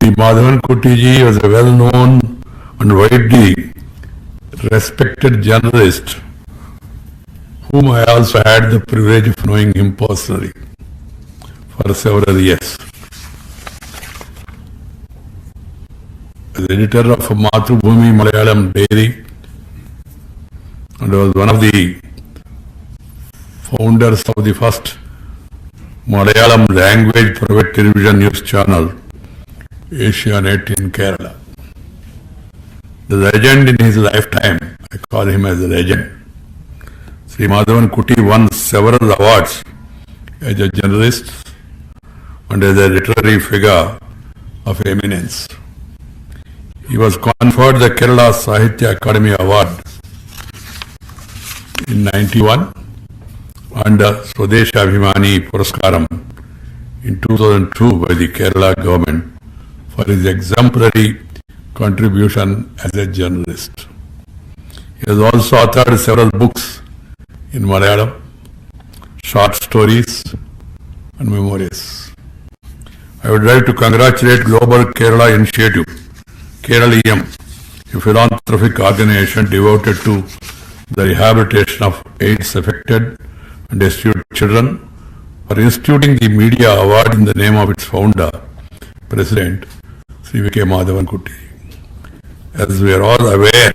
Sri Madhavan Kuttiji was a well-known and widely respected journalist whom I also had the privilege of knowing him personally for several years. As editor of Mathrubhumi Malayalam Diary, and was one of the founders of the first Malayalam language private television news channel, Asianet in Kerala. The legend in his lifetime, I call him as a legend. Sri Madhavan Kuti won several awards as a journalist and as a literary figure of eminence. He was conferred the Kerala Sahitya Academy Award in 91 and the Swadesha Abhimani Puraskaram in 2002 by the Kerala government for his exemplary contribution as a journalist. He has also authored several books in Malayalam, short stories and memoirs. I would like to congratulate Global Kerala Initiative, Keraliyam, a philanthropic organization devoted to the rehabilitation of AIDS-affected and destitute children, for instituting the Media Award in the name of its founder, President Sri V.K. Madhavan Kuti. As we are all aware,